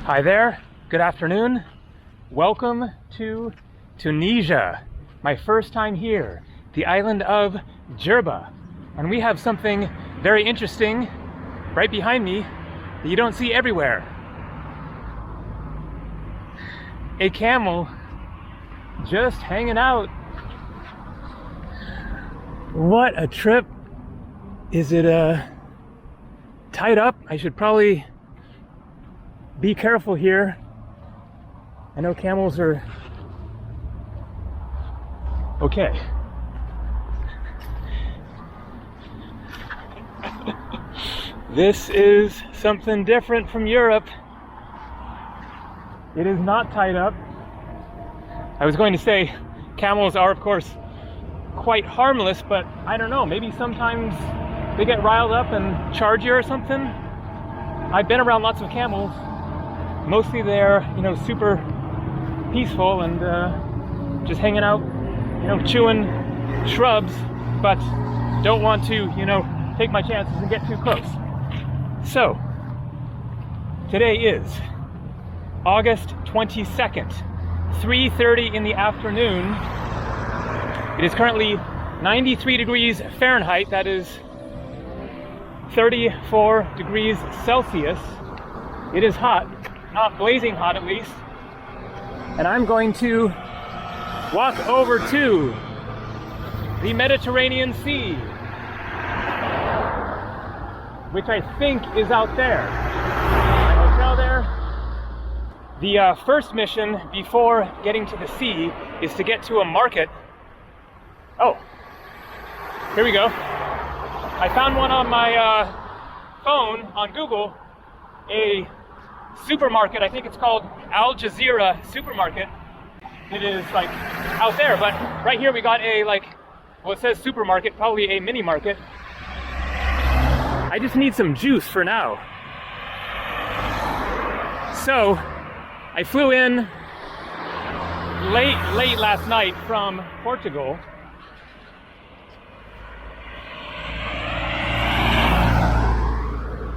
Hi there, good afternoon. Welcome to Tunisia. My first time here, the island of Djerba. And we have something very interesting right behind me that you don't see everywhere. A camel just hanging out. What a trip. Is it tied up? I should probably be careful here. I know camels are okay. This is something different from Europe. It is not tied up. I was going to say camels are, of course, quite harmless, but I don't know, maybe sometimes they get riled up and charge you or something. I've been around lots of camels. Mostly they're, super peaceful and just hanging out, chewing shrubs, but don't want to, take my chances and get too close. So, today is August 22nd, 3:30 in the afternoon. It is currently 93 degrees Fahrenheit, that is 34 degrees Celsius. It is hot, not blazing hot at least. And I'm going to walk over to the Mediterranean Sea, which I think is out there. My hotel there. The first mission before getting to the sea is to get to a market. Oh, here we go. I found one on my phone on Google, a supermarket. I think it's called Al Jazeera Supermarket. It is like out there, but right here we got a it says supermarket, probably a mini market. I just need some juice for now. So I flew in late last night from Portugal.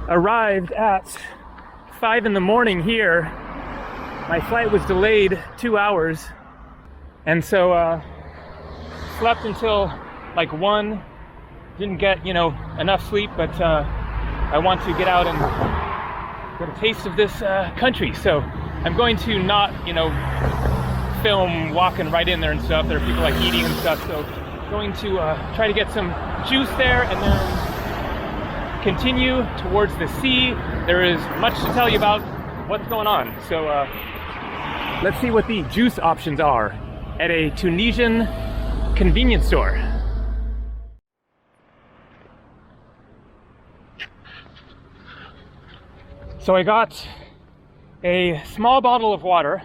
Arrived at 5 in the morning here. My flight was delayed 2 hours, and so slept until 1. Didn't get enough sleep, but I want to get out and get a taste of this country. So I'm going to not film walking right in there and stuff. There are people eating and stuff, so going to try to get some juice there and then continue towards the sea. There is much to tell you about what's going on. So let's see what the juice options are at a Tunisian convenience store. So I got a small bottle of water,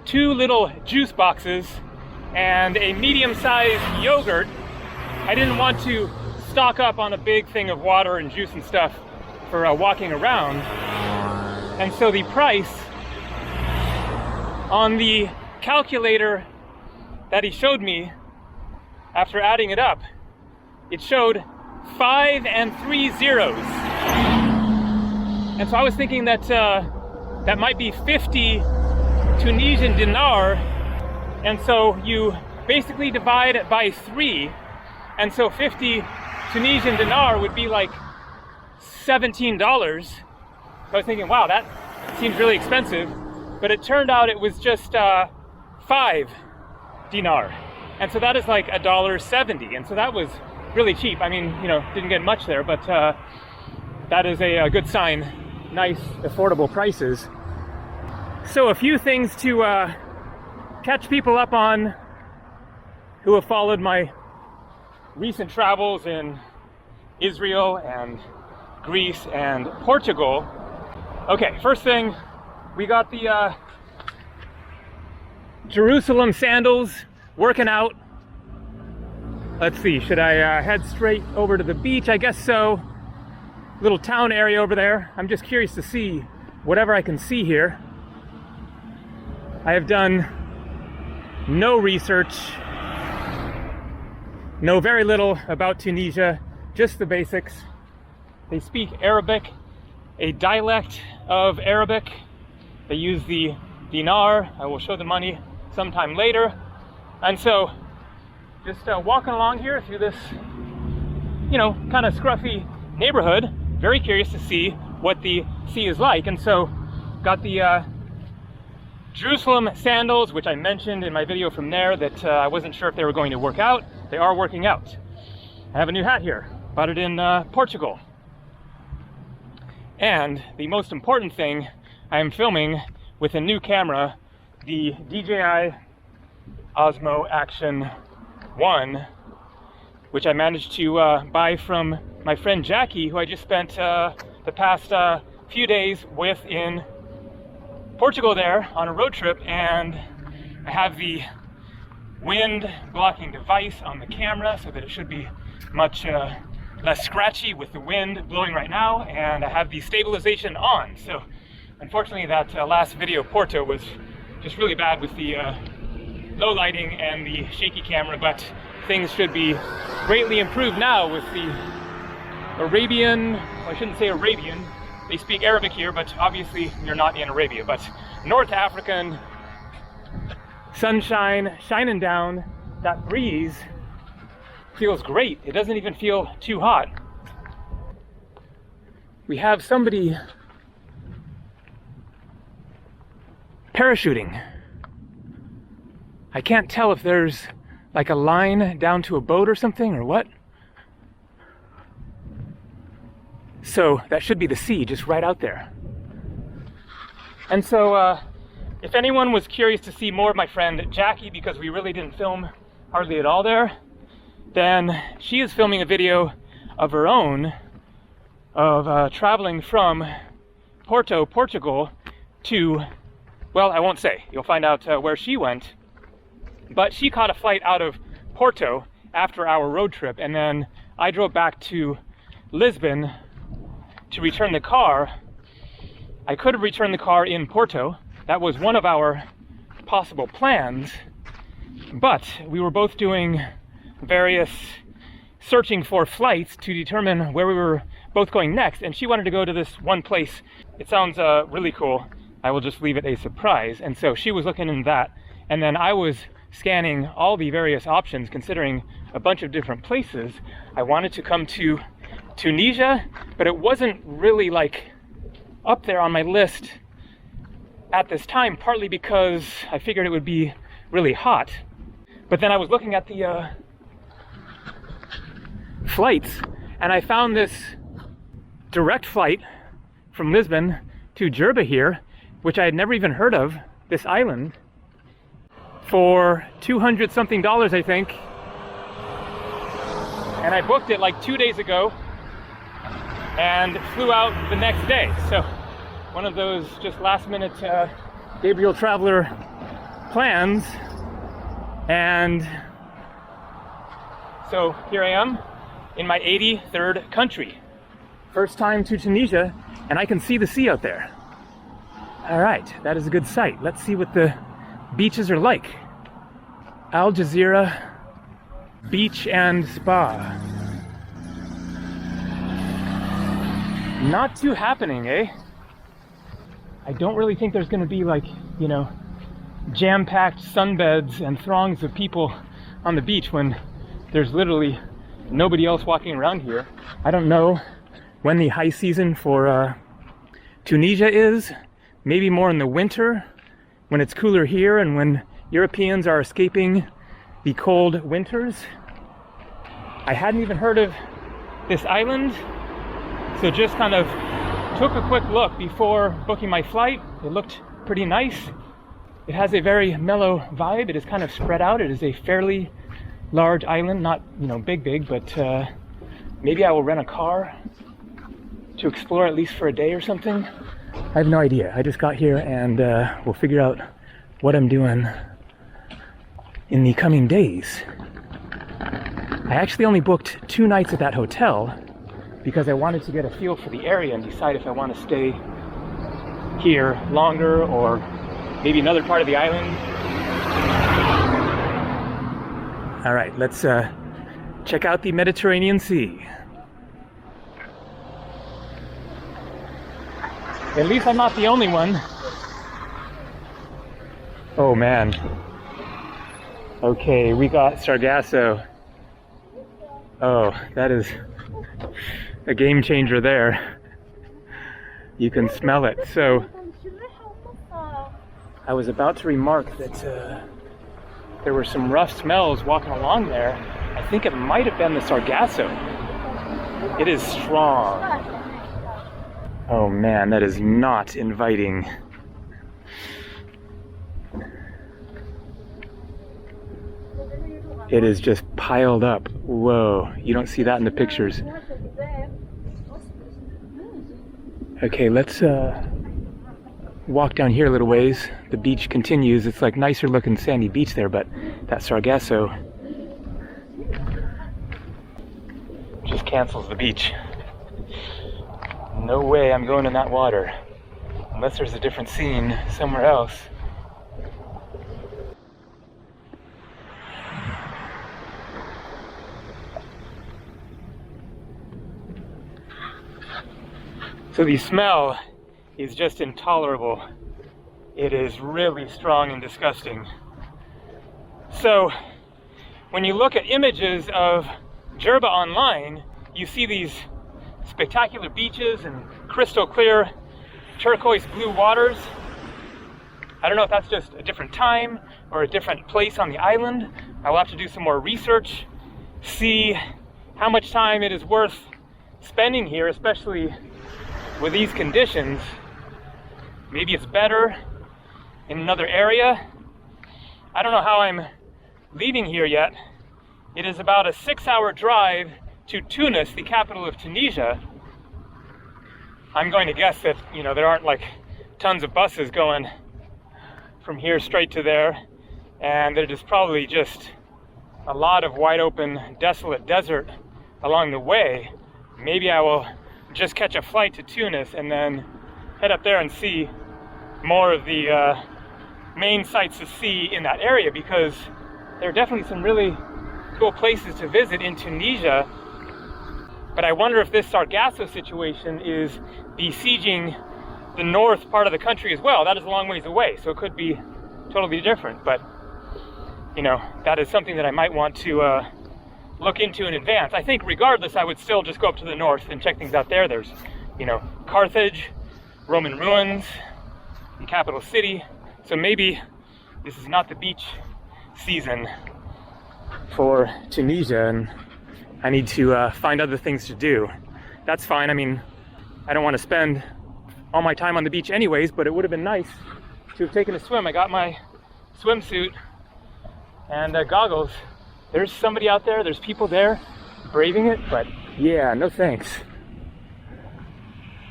2 little juice boxes, and a medium-sized yogurt. I didn't want to stock up on a big thing of water and juice and stuff for walking around. And so the price on the calculator that he showed me, after adding it up, it showed 5 and 3 zeros. And so I was thinking that that might be 50 Tunisian dinar. And so you basically divide it by 3. And so 50 Tunisian dinar would be $17. So I was thinking, wow, that seems really expensive. But it turned out it was just 5 dinar. And so that is $1.70. And so that was really cheap. I mean, didn't get much there, but that is a good sign. Nice, affordable prices. So a few things to catch people up on who have followed my recent travels in Israel and Greece and Portugal. Okay, first thing, we got the Jerusalem sandals, working out. Let's see, should I head straight over to the beach? I guess so. Little town area over there. I'm just curious to see whatever I can see here. I have done no research, know very little about Tunisia, just the basics. They speak Arabic, a dialect of Arabic, They use the dinar. I will show the money sometime later. And so just walking along here through this, you know, kind of scruffy neighborhood, very curious to see what the sea is like. And so got the Jerusalem sandals, which I mentioned in my video from there that I wasn't sure if they were going to work out. They are working out. I have a new hat here, bought it in Portugal. And the most important thing, I am filming with a new camera, the DJI Osmo Action 1, which I managed to buy from my friend Jackie, who I just spent the past few days with in Portugal there on a road trip. And I have the wind blocking device on the camera so that it should be much less scratchy with the wind blowing right now, and I have the stabilization on. So unfortunately that last video Porto was just really bad with the low lighting and the shaky camera, but things should be greatly improved now with the Arabian, well, I shouldn't say Arabian, they speak Arabic here, but obviously you're not in Arabia, but North African sunshine shining down. That breeze feels great. It doesn't even feel too hot. We have somebody parachuting. I can't tell if there's like a line down to a boat or something or what. So that should be the sea just right out there. And so if anyone was curious to see more of my friend Jackie, because we really didn't film hardly at all there, then she is filming a video of her own of traveling from Porto, Portugal to, well, I won't say. You'll find out where she went. But she caught a flight out of Porto after our road trip, and then I drove back to Lisbon to return the car. I could have returned the car in Porto. That was one of our possible plans, but we were both doing various searching for flights to determine where we were both going next, and she wanted to go to this one place. It sounds really cool. I will just leave it a surprise. And so she was looking into that, and then I was scanning all the various options, considering a bunch of different places. I wanted to come to Tunisia, but it wasn't really like up there on my list at this time, partly because I figured it would be really hot. But then I was looking at the flights, and I found this direct flight from Lisbon to Djerba here, which I had never even heard of, this island, for $200 something, I think. And I booked it like 2 days ago and flew out the next day. So one of those just last minute Gabriel traveler plans. And so here I am in my 83rd country. First time to Tunisia, and I can see the sea out there. All right, that is a good sight. Let's see what the beaches are like. Al Jazeera Beach and Spa. Not too happening, eh? I don't really think there's gonna be like, you know, jam-packed sunbeds and throngs of people on the beach when there's literally nobody else walking around here. I don't know when the high season for Tunisia is. Maybe more in the winter when it's cooler here and when Europeans are escaping the cold winters. I hadn't even heard of this island, so just kind of took a quick look before booking my flight. It looked pretty nice. It has a very mellow vibe. It is kind of spread out. It is a fairly large island, not, you know, big, but maybe I will rent a car to explore at least for a day or something. I have no idea. I just got here, and we'll figure out what I'm doing in the coming days. I actually only booked 2 nights at that hotel because I wanted to get a feel for the area and decide if I want to stay here longer or maybe another part of the island. All right, let's check out the Mediterranean Sea. At least I'm not the only one Oh man. Okay, we got Sargasso. Oh, that is a game changer there. You can smell it. So I was about to remark that there were some rough smells walking along there. I think it might have been the Sargasso. It is strong. Oh man, that is not inviting. It is just piled up. Whoa, you don't see that in the pictures. Okay, let's walk down here a little ways. The beach continues. It's like nicer looking sandy beach there, but that Sargasso just cancels the beach. No way I'm going in that water, unless there's a different scene somewhere else. So the smell is just intolerable. It is really strong and disgusting. So when you look at images of Djerba online, you see these spectacular beaches and crystal clear turquoise blue waters. I don't know if that's just a different time or a different place on the island. I will have to do some more research, see how much time it is worth spending here, especially with these conditions. Maybe it's better in another area. I don't know how I'm leaving here yet. It is about a 6-hour drive to Tunis, the capital of Tunisia. I'm going to guess that, you know, there aren't like tons of buses going from here straight to there, and that it is probably just a lot of wide open, desolate desert along the way. Maybe I will just catch a flight to Tunis and then head up there and see more of the main sights to see in that area, because there are definitely some really cool places to visit in Tunisia. But I wonder if this Sargasso situation is besieging the north part of the country as well. That is a long ways away, so it could be totally different. But, you know, that is something that I might want to look into in advance. I think regardless, I would still just go up to the north and check things out there. There's, you know, Carthage, Roman ruins, the capital city. So maybe this is not the beach season for Tunisia, and I need to find other things to do. That's fine. I mean, I don't want to spend all my time on the beach anyways, but it would have been nice to have taken a swim. I got my swimsuit and goggles. There's somebody out there, there's people there braving it, but yeah, no thanks.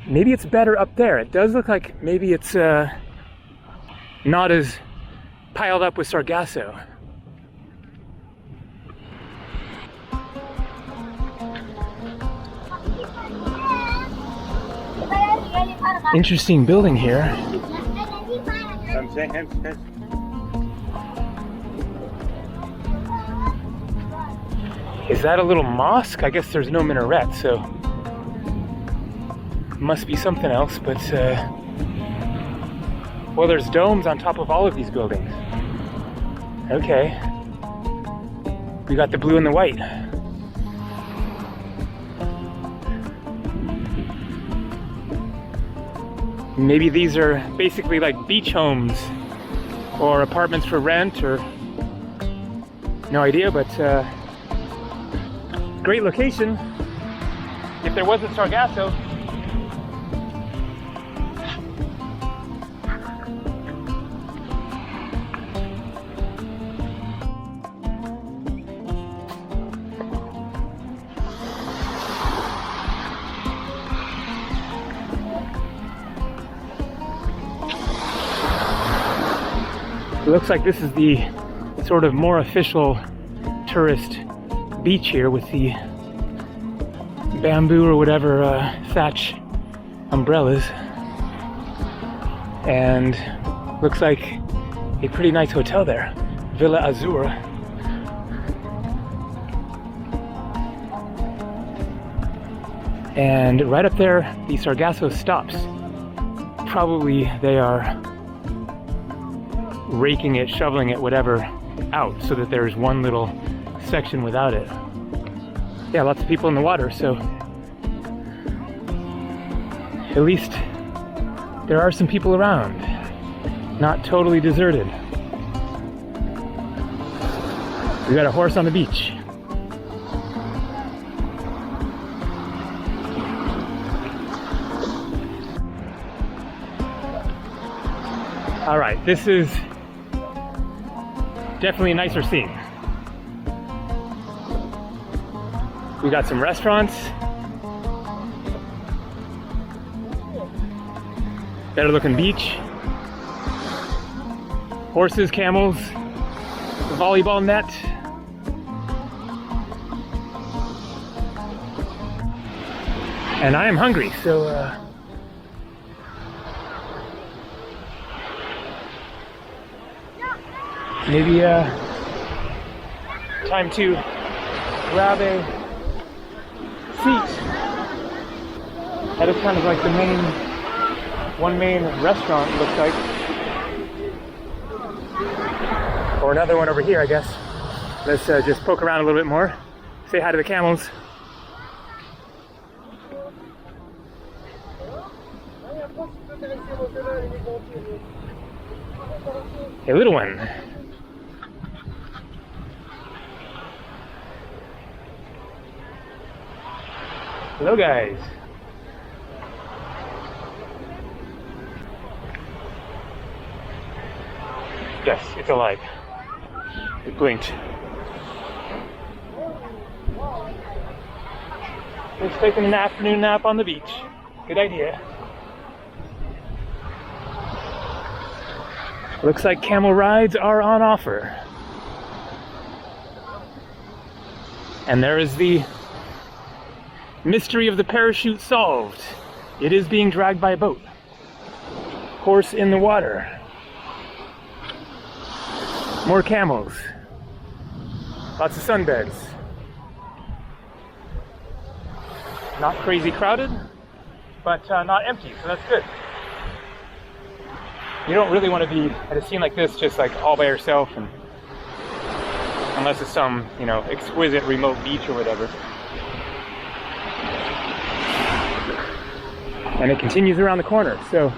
Maybe it's better up there. It does look like maybe it's not as piled up with Sargasso. Interesting building here. Is that a little mosque? I guess there's no minaret, so must be something else, but well, there's domes on top of all of these buildings. Okay. We got the blue and the white. Maybe these are basically like beach homes or apartments for rent, or no idea, but great location if there wasn't Sargasso. It looks like this is the sort of more official tourist beach here with the bamboo or whatever thatch umbrellas, and looks like a pretty nice hotel there, Villa Azur. And right up there, the Sargasso stops. Probably they are raking it, shoveling it, whatever, out so that there's one little section without it. Yeah, lots of people in the water, so at least there are some people around. Not totally deserted. We got a horse on the beach. All right, this is definitely a nicer scene. We got some restaurants. Better looking beach. Horses, camels, a volleyball net. And I am hungry, so maybe time to grab a seat. That is kind of like the one main restaurant, looks like. Or another one over here, I guess. Let's just poke around a little bit more. Say hi to the camels. Hey, little one. Hello, guys. Yes, it's alive. It blinked. It's taking an afternoon nap on the beach. Good idea. Looks like camel rides are on offer. And there is the mystery of the parachute solved. It is being dragged by a boat. Horse in the water. More camels. Lots of sunbeds. Not crazy crowded, but not empty, so that's good. You don't really want to be at a scene like this just like all by yourself, and unless it's some, you know, exquisite remote beach or whatever. And it continues around the corner, so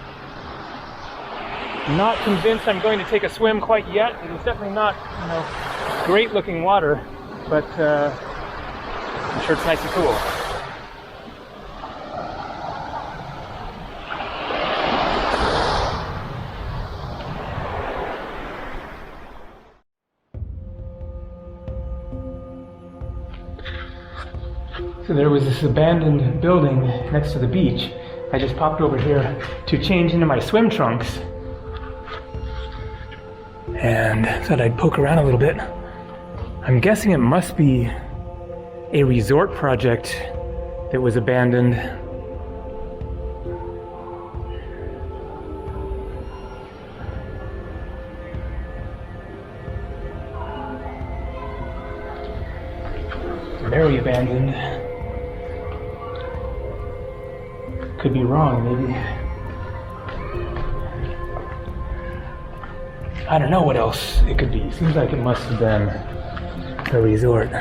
not convinced I'm going to take a swim quite yet. It is definitely not, you know, great looking water, but I'm sure it's nice and cool. So there was this abandoned building next to the beach. I just popped over here to change into my swim trunks and thought I'd poke around a little bit. I'm guessing it must be a resort project that was abandoned. Very abandoned. Could be wrong, maybe. I don't know what else it could be. Seems like it must have been a resort.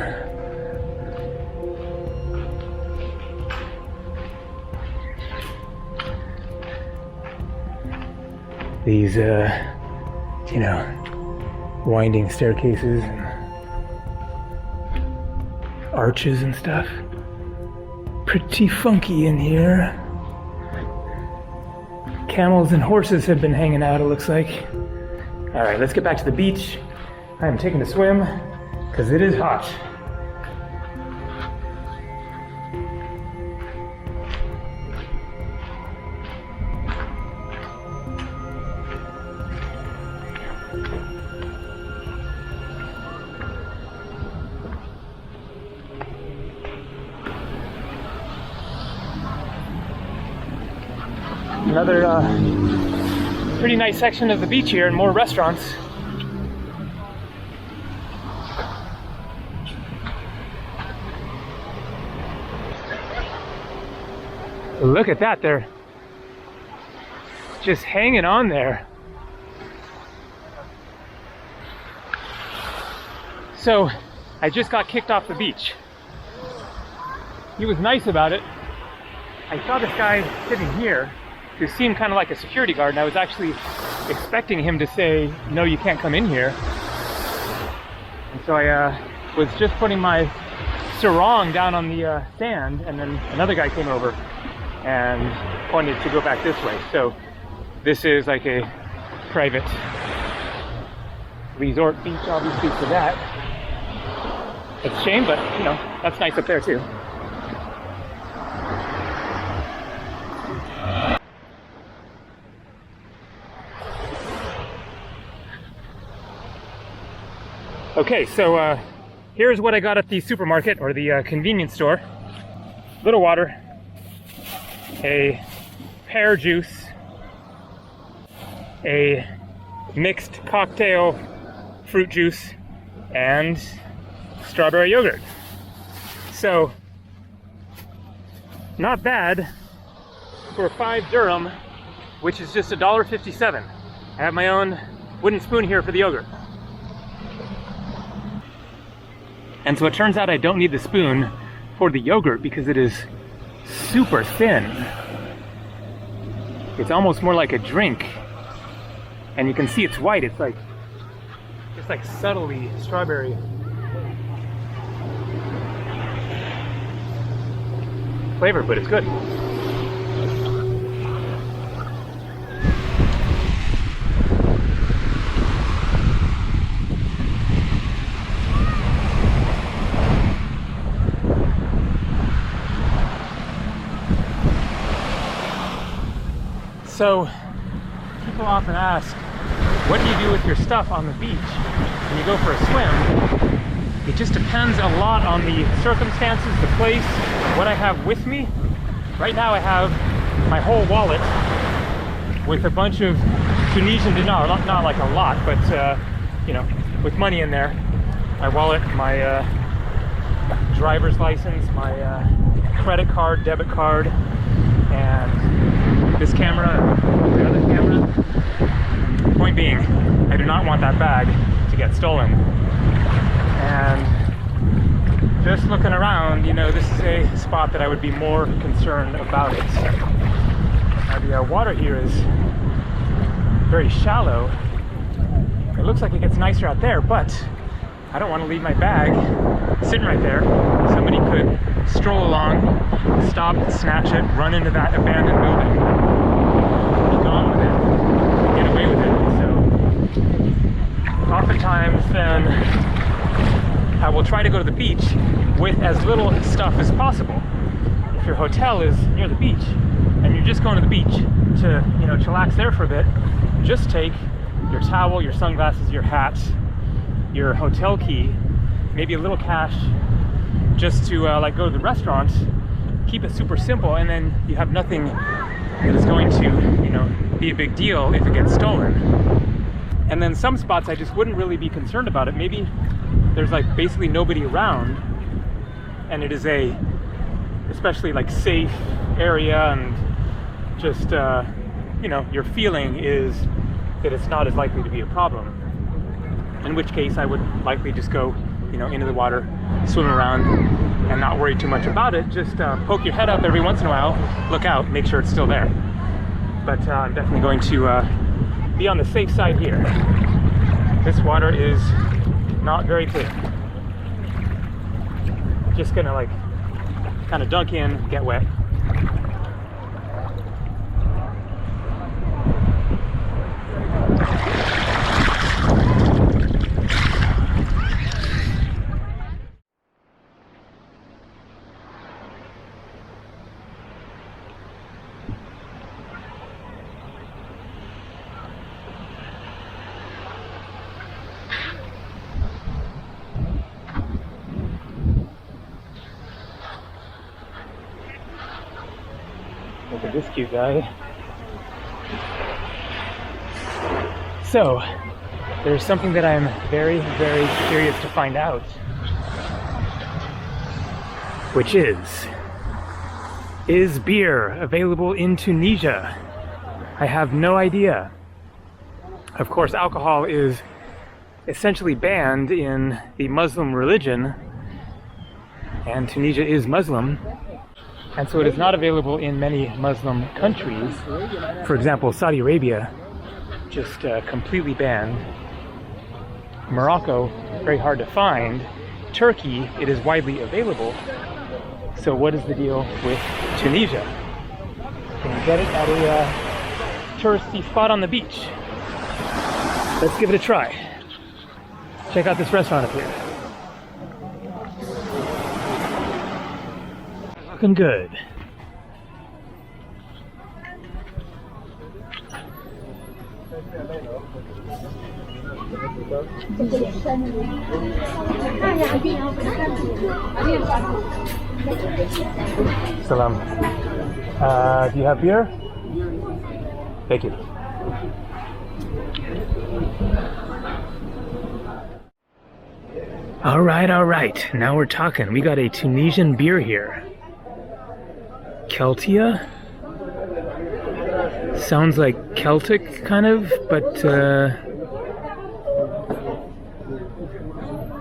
These, you know, winding staircases and arches and stuff. Pretty funky in here. Camels and horses have been hanging out, it looks like. All right, let's get back to the beach. I am taking a swim because it is hot. Another pretty nice section of the beach here and more restaurants. Look at that, they're just hanging on there. So I just got kicked off the beach. He was nice about it. I saw this guy sitting here who seemed kind of like a security guard, and I was actually expecting him to say, no, you can't come in here. And so I was just putting my sarong down on the sand, and then another guy came over and pointed to go back this way. So this is like a private resort beach, obviously, for that. It's a shame, but you know, that's nice up there too. Okay, so here's what I got at the supermarket or the convenience store. Little water, a pear juice, a mixed cocktail fruit juice, and strawberry yogurt. So, not bad for 5 dirham, which is just $1.57. I have my own wooden spoon here for the yogurt. And so it turns out I don't need the spoon for the yogurt because it is super thin. It's almost more like a drink. And you can see it's white. It's like subtly strawberry. Flavor, but it's good. So, people often ask, what do you do with your stuff on the beach when you go for a swim? It just depends a lot on the circumstances, the place, what I have with me. Right now I have my whole wallet with a bunch of Tunisian dinar, not like a lot, but you know, with money in there. My wallet, my driver's license, my credit card, debit card, and this camera, the other camera. Point being, I do not want that bag to get stolen. And just looking around, you know, this is a spot that I would be more concerned about it. Now the water here is very shallow. It looks like it gets nicer out there, but I don't want to leave my bag sitting right there. Somebody could stroll along, stop, snatch it, run into that abandoned building, be gone with it, get away with it. So oftentimes then I will try to go to the beach with as little stuff as possible. If your hotel is near the beach and you're just going to the beach to, you know, chillax there for a bit, just take your towel, your sunglasses, your hat, your hotel key, maybe a little cash just to like go to the restaurant. Keep it super simple, and then you have nothing that is going to, you know, be a big deal if it gets stolen. And then some spots I just wouldn't really be concerned about it. Maybe there's like basically nobody around and it is a especially like safe area, and just you know, your feeling is that it's not as likely to be a problem, in which case I would likely just go, you know, into the water, swim around, and not worry too much about it. Just poke your head up every once in a while, look out, make sure it's still there. But I'm definitely going to be on the safe side here. This water is not very clear. Just gonna like kind of dunk in, get wet. Look at this cute guy. So, there's something that I'm very, very curious to find out, which is beer available in Tunisia? I have no idea. Of course, alcohol is essentially banned in the Muslim religion, and Tunisia is Muslim, and so it is not available in many Muslim countries. For example, Saudi Arabia, just completely banned. Morocco, very hard to find. Turkey, it is widely available. So what is the deal with Tunisia? Can you get it at a touristy spot on the beach? Let's give it a try. Check out this restaurant up here. Looking good. Salam. Do you have beer? Thank you. All right. Now we're talking. We got a Tunisian beer here. Celtia? Sounds like Celtic, kind of, but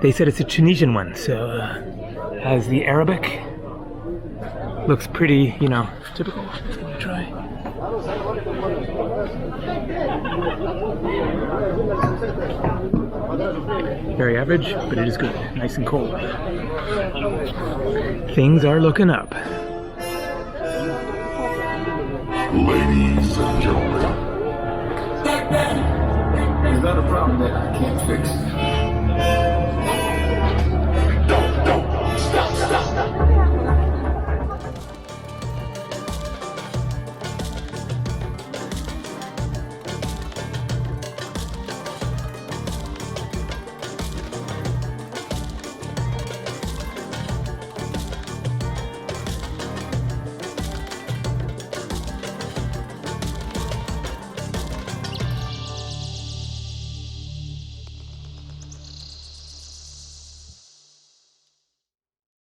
they said it's a Tunisian one, so has the Arabic. Looks pretty, you know, typical. Let's give it a try. Very average, but it is good. Nice and cold. Things are looking up. Ladies and gentlemen, is that a problem that I can't fix?